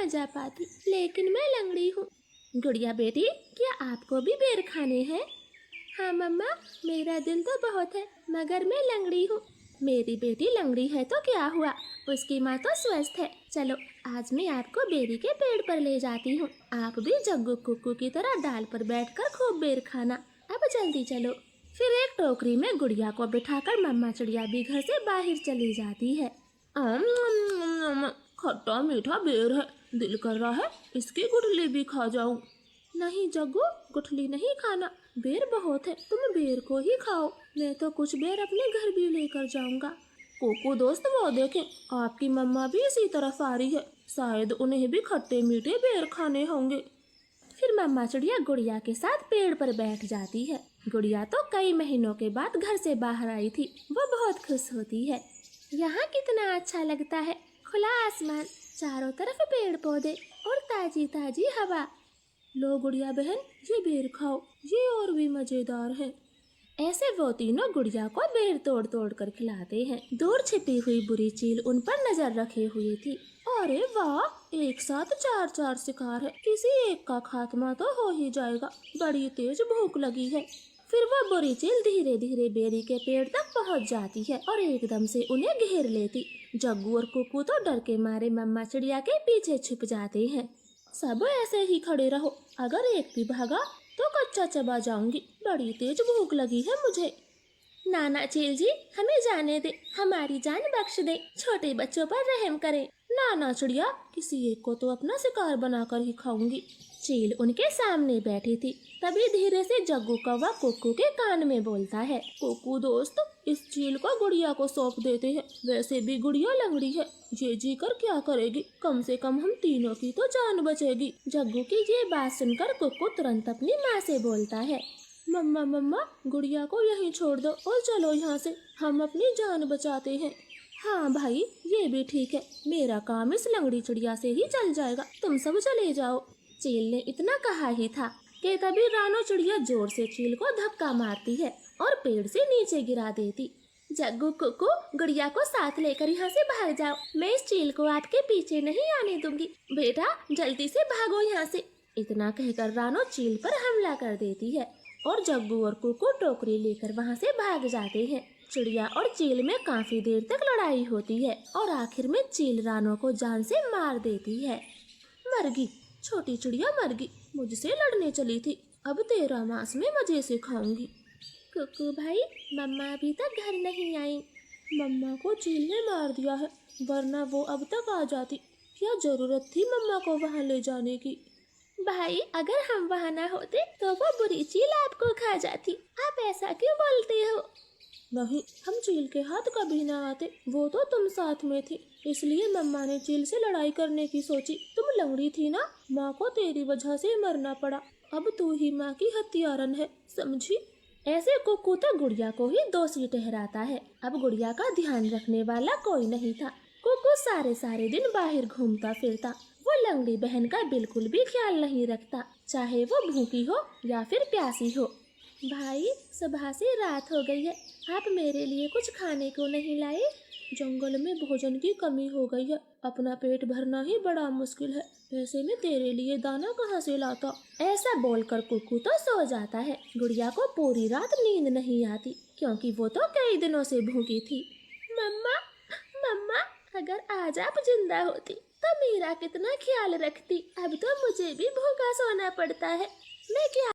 जा पाती, लेकिन मैं लंगड़ी हूँ। गुड़िया बेटी, क्या आपको भी बेर खाने हैं? हाँ मम्मा, मेरा दिल तो बहुत है, मगर मैं लंगड़ी हूँ। मेरी बेटी लंगड़ी है तो क्या हुआ, उसकी माँ तो स्वस्थ है। चलो आज मैं आपको बेरी के पेड़ पर ले जाती हूँ। आप भी जग्गू कुक्कू की तरह डाल पर बैठकर खूब बेर खाना। अब जल्दी चलो। फिर एक टोकरी में गुड़िया को बिठाकर मम्मा चिड़िया भी घर से बाहर चली जाती है। खट्टा मीठा बेर है, दिल कर रहा है इसकी गुठली भी खा जाऊं। नहीं जग्गू, गुठली नहीं खाना, बेर बहुत है, तुम बेर को ही खाओ। मैं तो कुछ बेर अपने घर भी लेकर जाऊंगा। कोको दोस्त, वो देखें, आपकी मम्मा भी इसी तरफ आ रही है, शायद उन्हें भी खट्टे मीठे बेर खाने होंगे। फिर मम्मा चिड़िया गुड़िया के साथ पेड़ पर बैठ जाती है। गुड़िया तो कई महीनों के बाद घर से बाहर आई थी, वो बहुत खुश होती है। यहाँ कितना अच्छा लगता है, खुला आसमान, चारों तरफ पेड़ पौधे और ताजी ताजी हवा। लो गुड़िया बहन, ये बेर खाओ, ये और भी मजेदार है। ऐसे वो तीनों गुड़िया को बेर तोड़ तोड़ कर खिलाते हैं। दूर छिपी हुई बुरी चील उन पर नजर रखे हुए थी। अरे वाह, एक साथ चार चार शिकार है, किसी एक का खात्मा तो हो ही जाएगा, बड़ी तेज भूख लगी है। फिर वह बुरी चील धीरे धीरे बेरी के पेड़ तक पहुंच जाती है और एकदम से उन्हें घेर लेती। जग्गू और कुक्कू तो डर के मारे मम्मा चिड़िया के पीछे छिप जाते हैं। सब ऐसे ही खड़े रहो, अगर एक भी भागा तो कच्चा चबा जाऊंगी, बड़ी तेज भूख लगी है मुझे। नाना चील जी, हमें जाने दे, हमारी जान बख्श दे, छोटे बच्चों पर रहम करें। नाना चिड़िया, किसी एक को तो अपना शिकार बनाकर ही खाऊंगी। चील उनके सामने बैठी थी, तभी धीरे से जग्गू कौवा कुक्कू के कान में बोलता है, कुक्कू दोस्त, इस चील को गुड़िया को सौंप देते हैं, वैसे भी गुड़िया लंगड़ी है, ये जी कर क्या करेगी, कम से कम हम तीनों की तो जान बचेगी। जग्गू की ये बात सुनकर कुक्कू तुरंत अपनी माँ से बोलता है, मम्मा मम्मा, गुड़िया को यहीं छोड़ दो और चलो यहाँ से, हम अपनी जान बचाते हैं। हाँ भाई, ये भी ठीक है, मेरा काम इस लंगड़ी चिड़िया से ही चल जाएगा, तुम सब चले जाओ। चील ने इतना कहा ही था कि तभी रानो चिड़िया जोर से चील को धक्का मारती है और पेड़ से नीचे गिरा देती। जग्गू कुक्कू, गुड़िया को साथ लेकर यहाँ से भाग जाओ, मैं इस चील को आपके पीछे नहीं आने दूंगी, बेटा जल्दी से भागो यहाँ से। इतना कहकर रानो चील पर हमला कर देती है और जग्गू और कुक्कू टोकरी लेकर वहाँ से भाग जाते हैं। चिड़िया और चील में काफी देर तक लड़ाई होती है और आखिर में चील रानो को जान से मार देती है। मरगी, छोटी चिड़िया मरगी, मुझसे लड़ने चली थी, अब तेरा मांस में मजे से खाऊंगी। कुक्कू भाई, मम्मा अभी तक घर नहीं आई। मम्मा को चील ने मार दिया है, वरना वो अब तक आ जाती, क्या जरूरत थी मम्मा को वहाँ ले जाने की। भाई, अगर हम वहाँ ना होते तो वो बुरी चील आपको खा जाती, आप ऐसा क्यों बोलते हो? नहीं, हम चील के हाथ कभी ना आते, वो तो तुम साथ में थी, इसलिए मम्मा ने चील से लड़ाई करने की सोची। तुम लंगड़ी थी ना, माँ को तेरी वजह से मरना पड़ा, अब तू ही माँ की हत्यारन है, समझी? ऐसे कुक्कू तो गुड़िया को ही दोषी ठहराता है। अब गुड़िया का ध्यान रखने वाला कोई नहीं था। कुक्कू सारे सारे दिन बाहर घूमता फिरता, वो लंगड़ी बहन का बिल्कुल भी ख्याल नहीं रखता, चाहे वो भूखी हो या फिर प्यासी हो। भाई, सुबह से रात हो गई है, आप मेरे लिए कुछ खाने को नहीं लाए? जंगल में भोजन की कमी हो गई है, अपना पेट भरना ही बड़ा मुश्किल है, ऐसे में तेरे लिए दाना कहाँ से लाता? ऐसा बोलकर कुक्कू तो सो जाता है। गुड़िया को पूरी रात नींद नहीं आती, क्योंकि वो तो कई दिनों से भूखी थी। मम्मा मम्मा, अगर आज आप जिंदा होती तो मेरा कितना ख्याल रखती, अब तो मुझे भी भूखा सोना पड़ता है, मैं क्या